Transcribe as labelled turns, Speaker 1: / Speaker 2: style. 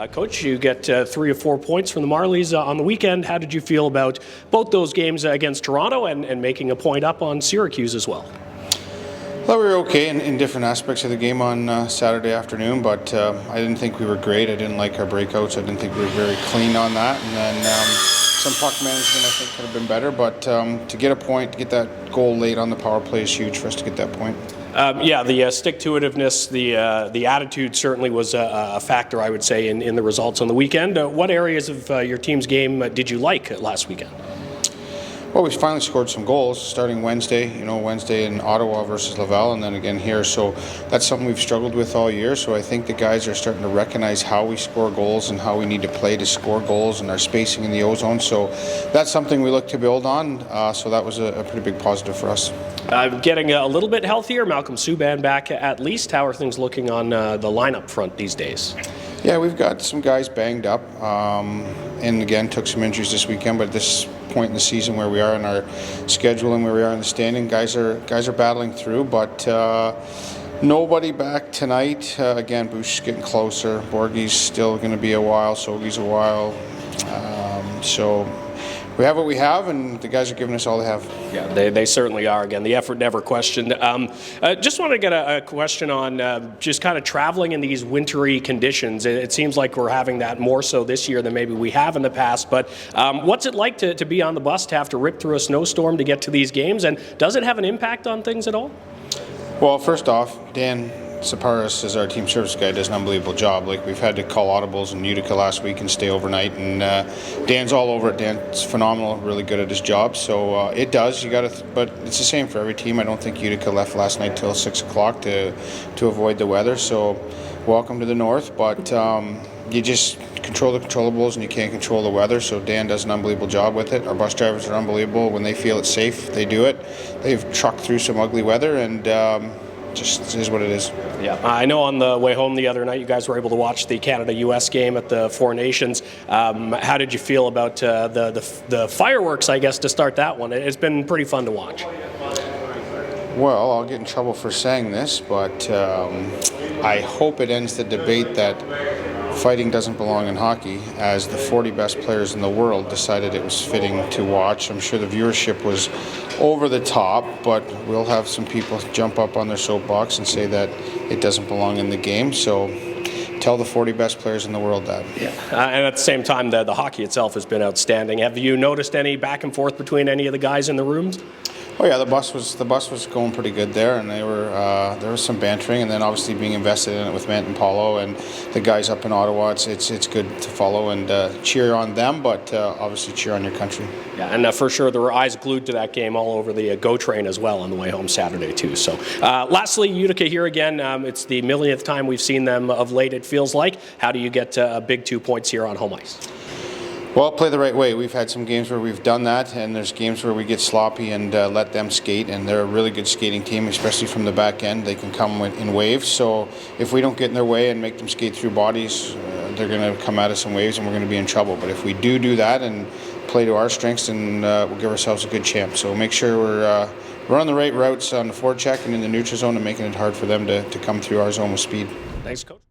Speaker 1: Coach, you get 3 or 4 points from the Marlies on the weekend. How did you feel about both those games against Toronto and making a point up on Syracuse as well?
Speaker 2: Well, we were okay in different aspects of the game on Saturday afternoon, but I didn't think we were great. I didn't like our breakouts. I didn't think we were very clean on that. And then some puck management I think could have been better, but to get a point, to get that goal late on the power play is huge for us to get that point.
Speaker 1: The stick-to-itiveness, the attitude certainly was a factor, I would say, in the results on the weekend. What areas of your team's game did you like last weekend?
Speaker 2: Well, we finally scored some goals starting Wednesday, Wednesday in Ottawa versus Laval, and then again here. So that's something we've struggled with all year. So I think the guys are starting to recognize how we score goals and how we need to play to score goals and our spacing in the O-zone. So that's something we look to build on. So that was a pretty big positive for us.
Speaker 1: Getting a little bit healthier, Malcolm Subban back at least. How are things looking on the lineup front these days?
Speaker 2: Yeah, we've got some guys banged up, and again took some injuries this weekend. But at this point in the season, where we are in our schedule and where we are in the standing, guys are battling through. But nobody back tonight. Again, Bush is getting closer. Borgie's still going to be a while. Sogi's a while. So we have what we have, and the guys are giving us all they have.
Speaker 1: Yeah, they certainly are. Again, the effort never questioned. Just want to get a question on just kind of traveling in these wintry conditions. It seems like we're having that more so this year than maybe we have in the past. But what's it like to be on the bus, to have to rip through a snowstorm to get to these games? And does it have an impact on things at all?
Speaker 2: Well, first off, Dan Saparis, as our team service guy, does an unbelievable job. Like, we've had to call audibles in Utica last week and stay overnight, and Dan's all over it. Dan's phenomenal, really good at his job. So it does. You got to, but it's the same for every team. I don't think Utica left last night till 6 o'clock to avoid the weather. So welcome to the north, but you just control the controllables, and you can't control the weather. So Dan does an unbelievable job with it. Our bus drivers are unbelievable. When they feel it's safe, they do it. They've trucked through some ugly weather, and just is what it is.
Speaker 1: Yeah, I know on the way home the other night you guys were able to watch the Canada-US game at the Four Nations. How did you feel about the fireworks, I guess, to start that one? It's been pretty fun to watch.
Speaker 2: Well, I'll get in trouble for saying this, but I hope it ends the debate that fighting doesn't belong in hockey, as the 40 best players in the world decided it was fitting to watch. I'm sure the viewership was over the top, but we'll have some people jump up on their soapbox and say that it doesn't belong in the game. So tell the 40 best players in the world that.
Speaker 1: Yeah, and at the same time, the hockey itself has been outstanding. Have you noticed any back and forth between any of the guys in the rooms?
Speaker 2: Oh yeah, the bus was going pretty good there, and there was some bantering, and then obviously being invested in it with Matt and Paulo and the guys up in Ottawa, it's good to follow and cheer on them, but obviously cheer on your country.
Speaker 1: Yeah, and for sure there were eyes glued to that game all over the GO train as well on the way home Saturday too. So lastly, Utica here again. It's the millionth time we've seen them of late, it feels like. How do you get a big 2 points here on home ice?
Speaker 2: Well, play the right way. We've had some games where we've done that, and there's games where we get sloppy and let them skate, and they're a really good skating team, especially from the back end. They can come in waves, so if we don't get in their way and make them skate through bodies, they're going to come at us in waves, and we're going to be in trouble. But if we do that and play to our strengths, then we'll give ourselves a good chance. So make sure we're running the right routes on the forecheck and in the neutral zone and making it hard for them to come through our zone with speed.
Speaker 1: Thanks, Coach.